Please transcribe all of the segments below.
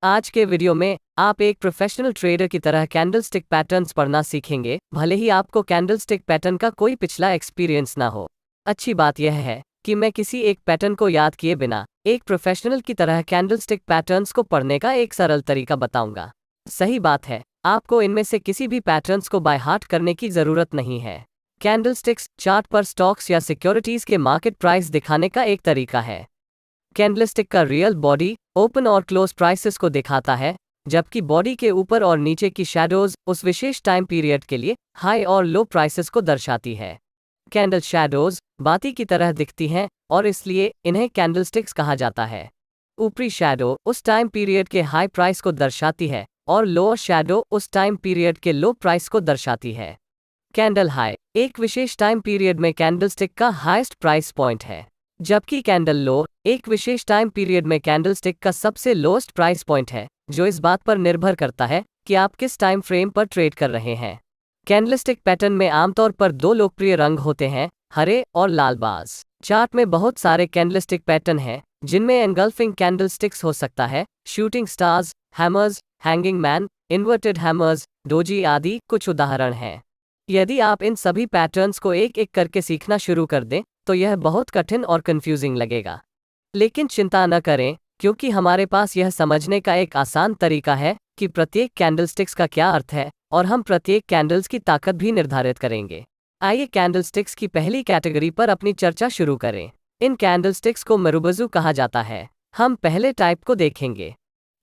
आज के वीडियो में आप एक प्रोफेशनल ट्रेडर की तरह कैंडलस्टिक पैटर्न्स पढ़ना सीखेंगे, भले ही आपको कैंडलस्टिक पैटर्न का कोई पिछला एक्सपीरियंस ना हो। अच्छी बात यह है कि मैं किसी एक पैटर्न को याद किए बिना एक प्रोफेशनल की तरह कैंडलस्टिक पैटर्न्स को पढ़ने का एक सरल तरीका बताऊंगा। सही बात है, आपको इनमें से किसी भी पैटर्न्स को बाय हार्ट करने की ज़रूरत नहीं है। कैंडलस्टिक्स चार्ट पर स्टॉक्स या सिक्योरिटीज़ के मार्केट प्राइस दिखाने का एक तरीका है। कैंडलस्टिक का रियल बॉडी ओपन और क्लोज प्राइसेस को दिखाता है, जबकि बॉडी के ऊपर और नीचे की शैडोज उस विशेष टाइम पीरियड के लिए हाई और लो प्राइसेस को दर्शाती है। कैंडल शैडोज बाती की तरह दिखती हैं और इसलिए इन्हें कैंडलस्टिक्स कहा जाता है। ऊपरी शैडो उस टाइम पीरियड के हाई प्राइस को दर्शाती है और लोअर शैडो उस टाइम पीरियड के लो प्राइस को दर्शाती है। कैंडल हाई एक विशेष टाइम पीरियड में कैंडलस्टिक का हाईएस्ट प्राइस पॉइंट है, जबकि कैंडल लो एक विशेष टाइम पीरियड में कैंडलस्टिक का सबसे लोएस्ट प्राइस पॉइंट है, जो इस बात पर निर्भर करता है कि आप किस टाइम फ्रेम पर ट्रेड कर रहे हैं। कैंडलस्टिक पैटर्न में आमतौर पर दो लोकप्रिय रंग होते हैं, हरे और लाल बाज। चार्ट में बहुत सारे कैंडलस्टिक पैटर्न हैं, जिनमें एंगल्फिंग कैंडलस्टिक्स हो सकता है, shooting stars, hammers, hanging man, inverted hammers, doji आदि कुछ उदाहरण हैं। यदि आप इन सभी पैटर्न्स को एक एक करके सीखना शुरू कर दें तो यह बहुत कठिन और कंफ्यूजिंग लगेगा। लेकिन चिंता न करें, क्योंकि हमारे पास यह समझने का एक आसान तरीका है कि प्रत्येक कैंडलस्टिक्स का क्या अर्थ है, और हम प्रत्येक कैंडल्स की ताकत भी निर्धारित करेंगे। आइए कैंडलस्टिक्स की पहली कैटेगरी पर अपनी चर्चा शुरू करें। इन कैंडलस्टिक्स को मरुबजू कहा जाता है। हम पहले टाइप को देखेंगे।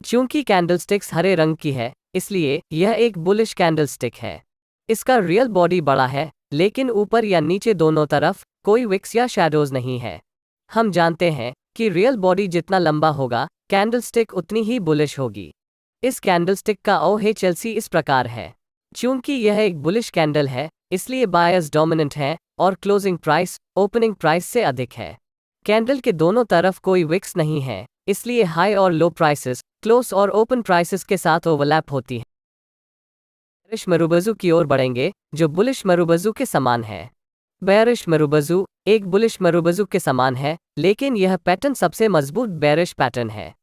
चूंकि कैंडलस्टिक्स हरे रंग की है, इसलिए यह एक बुलिश कैंडलस्टिक है। इसका रियल बॉडी बड़ा है, लेकिन ऊपर या नीचे दोनों तरफ कोई विक्स या शैडोज नहीं है। हम जानते हैं कि रियल बॉडी जितना लंबा होगा, कैंडलस्टिक उतनी ही बुलिश होगी। इस कैंडलस्टिक का OHLC इस प्रकार है। चूंकि यह एक बुलिश कैंडल है, इसलिए बायर्स डोमिनेंट है और क्लोजिंग प्राइस ओपनिंग प्राइस से अधिक है। कैंडल के दोनों तरफ कोई विक्स नहीं है, इसलिए हाई और लो प्राइसेस क्लोज और ओपन प्राइसेस के साथ ओवरलैप होती है। बेयरिश मरुबजू की ओर बढ़ेंगे, जो बुलिश मरुबजू के समान है। बेयरिश मरुबजू एक बुलिश मरुबजू के समान है, लेकिन यह पैटर्न सबसे मजबूत बेयरिश पैटर्न है।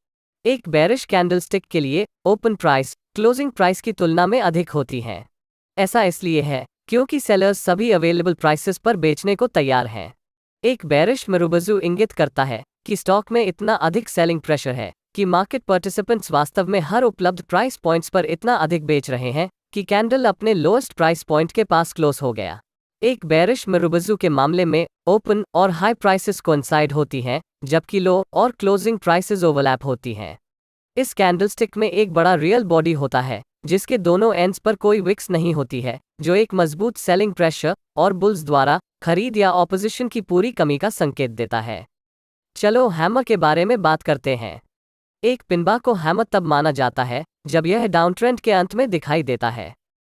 एक बेयरिश कैंडलस्टिक के लिए ओपन प्राइस क्लोजिंग प्राइस की तुलना में अधिक होती है। ऐसा इसलिए है क्योंकि सेलर्स सभी अवेलेबल प्राइसेस पर बेचने को तैयार हैं। एक बेयरिश मरुबजू इंगित करता है कि स्टॉक में इतना अधिक सेलिंग प्रेशर है कि मार्केट पार्टिसिपेंट्स वास्तव में हर उपलब्ध प्राइस पॉइंट्स पर इतना अधिक बेच रहे हैं कि कैंडल अपने लोएस्ट प्राइस पॉइंट के पास क्लोज हो गया। एक बेयरिश मरुबजू के मामले में ओपन और हाई प्राइसेस कोइंसाइड होती हैं, जबकि लो और क्लोजिंग प्राइसेस ओवरलैप होती हैं। इस कैंडलस्टिक में एक बड़ा रियल बॉडी होता है, जिसके दोनों एंड्स पर कोई विक्स नहीं होती है, जो एक मजबूत सेलिंग प्रेशर और बुल्स द्वारा खरीद या ऑपोजिशन की पूरी कमी का संकेत देता है। चलो हैमर के बारे में बात करते हैं। एक पिनबार को हैमर तब माना जाता है जब यह डाउनट्रेंड के अंत में दिखाई देता है।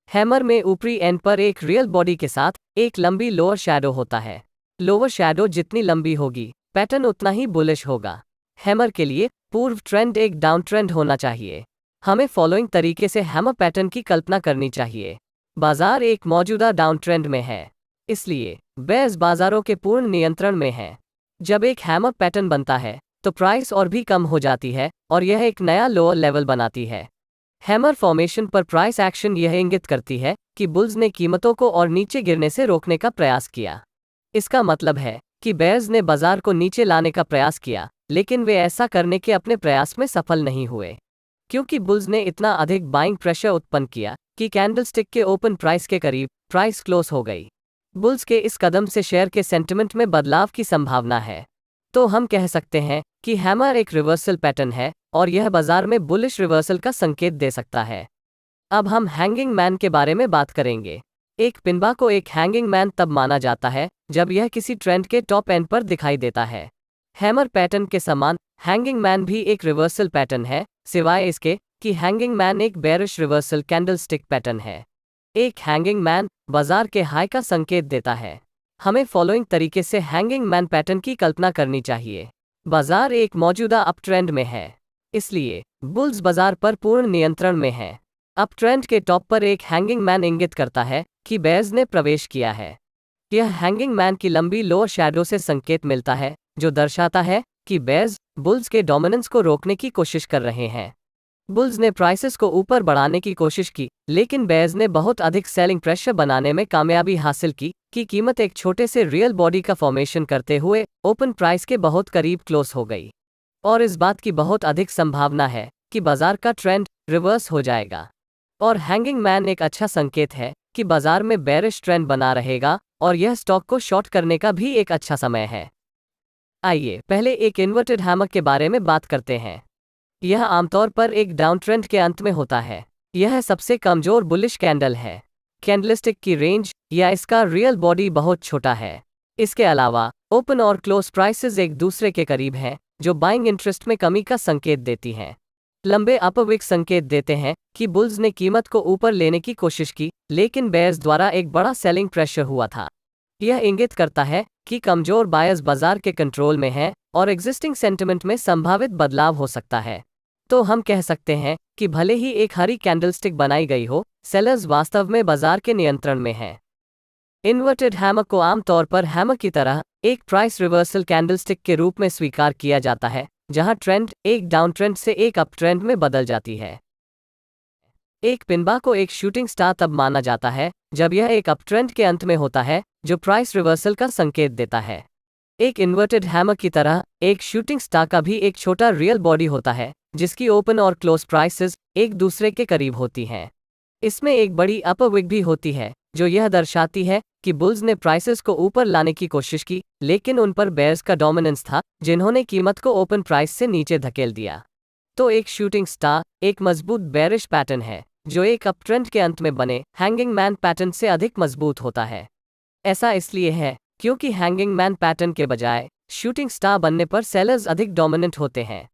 हैमर में ऊपरी एंड पर एक रियल बॉडी के साथ एक लंबी लोअर शैडो होता है। लोअर शैडो जितनी लंबी होगी, पैटर्न उतना ही बुलिश होगा। हैमर के लिए पूर्व ट्रेंड एक डाउन ट्रेंड होना चाहिए। हमें फॉलोइंग तरीके से हैमर पैटर्न की कल्पना करनी चाहिए। बाजार एक मौजूदा डाउन ट्रेंड में है, इसलिए बेयर्स बाजारों के पूर्ण नियंत्रण में है। जब एक हैमर पैटर्न बनता है तो प्राइस और भी कम हो जाती है और यह एक नया लोअर लेवल बनाती है। हैमर फॉर्मेशन पर प्राइस एक्शन यह इंगित करती है कि बुल्स ने कीमतों को और नीचे गिरने से रोकने का प्रयास किया। इसका मतलब है कि बेयर्स ने बाजार को नीचे लाने का प्रयास किया, लेकिन वे ऐसा करने के अपने प्रयास में सफल नहीं हुए, क्योंकि बुल्स ने इतना अधिक बाइंग प्रेशर उत्पन्न किया कि कैंडलस्टिक के ओपन प्राइस के करीब प्राइस क्लोज हो गई। बुल्स के इस कदम से शेयर के सेंटिमेंट में बदलाव की संभावना है। तो हम कह सकते हैं कि हैमर एक रिवर्सल पैटर्न है और यह बाजार में बुलिश रिवर्सल का संकेत दे सकता है। अब हम हैंगिंग मैन के बारे में बात करेंगे। एक पिनबार को एक हैंगिंग मैन तब माना जाता है जब यह किसी ट्रेंड के टॉप एंड पर दिखाई देता है। हैमर पैटर्न के समान हैंगिंग मैन भी एक रिवर्सल पैटर्न है, सिवाय इसके कि हैंगिंग मैन एक बेयरिश रिवर्सल कैंडलस्टिक पैटर्न है। एक हैंगिंग मैन बाजार के हाई का संकेत देता है। हमें फॉलोइंग तरीके से हैंगिंग मैन पैटर्न की कल्पना करनी चाहिए। बाजार एक मौजूदा अप ट्रेंड में है, इसलिए बुल्स बाजार पर पूर्ण नियंत्रण में है। अप ट्रेंड के टॉप पर एक हैंगिंग मैन इंगित करता है कि बेयर्स ने प्रवेश किया है। यह हैंगिंग मैन की लंबी लोअर शैडो से संकेत मिलता है, जो दर्शाता है कि बेयर्स बुल्स के डोमिनेंस को रोकने की कोशिश कर रहे हैं। बुल्स ने प्राइसेस को ऊपर बढ़ाने की कोशिश की, लेकिन बेयर्स ने बहुत अधिक सेलिंग प्रेशर बनाने में कामयाबी हासिल की कि कीमत एक छोटे से रियल बॉडी का फॉर्मेशन करते हुए ओपन प्राइस के बहुत करीब क्लोज हो गई। और इस बात की बहुत अधिक संभावना है कि बाजार का ट्रेंड रिवर्स हो जाएगा। और हैंगिंग मैन एक अच्छा संकेत है कि बाजार में बेरिश ट्रेंड बना रहेगा और यह स्टॉक को शॉर्ट करने का भी एक अच्छा समय है। आइए पहले एक इन्वर्टेड हैमर के बारे में बात करते हैं। यह आमतौर पर एक डाउन ट्रेंड के अंत में होता है। यह सबसे कमजोर बुलिश कैंडल है। कैंडलस्टिक की रेंज या इसका रियल बॉडी बहुत छोटा है। इसके अलावा ओपन और क्लोज प्राइसेस एक दूसरे के करीब हैं, जो बाइंग इंटरेस्ट में कमी का संकेत देती हैं। लंबे अपविक संकेत देते हैं कि बुल्स ने कीमत को ऊपर लेने की कोशिश की, लेकिन बेयर्स द्वारा एक बड़ा सेलिंग प्रेशर हुआ था। यह इंगित करता है कि कमजोर बायर्स बाजार के कंट्रोल में हैं और एग्जिस्टिंग सेंटिमेंट में संभावित बदलाव हो सकता है। तो हम कह सकते हैं कि भले ही एक हरी कैंडलस्टिक बनाई गई हो, सेलर्स वास्तव में बाजार के नियंत्रण में हैं। इन्वर्टेड हैमर को आमतौर पर हैमर की तरह एक प्राइस रिवर्सल कैंडलस्टिक के रूप में स्वीकार किया जाता है, जहां ट्रेंड एक डाउन ट्रेंड से एक अप ट्रेंड में बदल जाती है। एक पिनबा को एक शूटिंग स्टार तब माना जाता है जब यह एक अप ट्रेंड के अंत में होता है, जो प्राइस रिवर्सल का संकेत देता है। एक इन्वर्टेड हैमर की तरह एक शूटिंग स्टार का भी एक छोटा रियल बॉडी होता है, जिसकी ओपन और क्लोज प्राइसेस एक दूसरे के करीब होती हैं। इसमें एक बड़ी अपर विक भी होती है, जो यह दर्शाती है कि बुल्स ने प्राइसेस को ऊपर लाने की कोशिश की, लेकिन उन पर बेयर्स का डोमिनेंस था, जिन्होंने कीमत को ओपन प्राइस से नीचे धकेल दिया। तो एक शूटिंग स्टार एक मजबूत बेयरिश पैटर्न है, जो एक अप ट्रेंड के अंत में बने हैंगिंग मैन पैटर्न से अधिक मजबूत होता है। ऐसा इसलिए है क्योंकि हैंगिंग मैन पैटर्न के बजाय शूटिंग स्टार बनने पर सेलर्स अधिक डोमिनेंट होते हैं।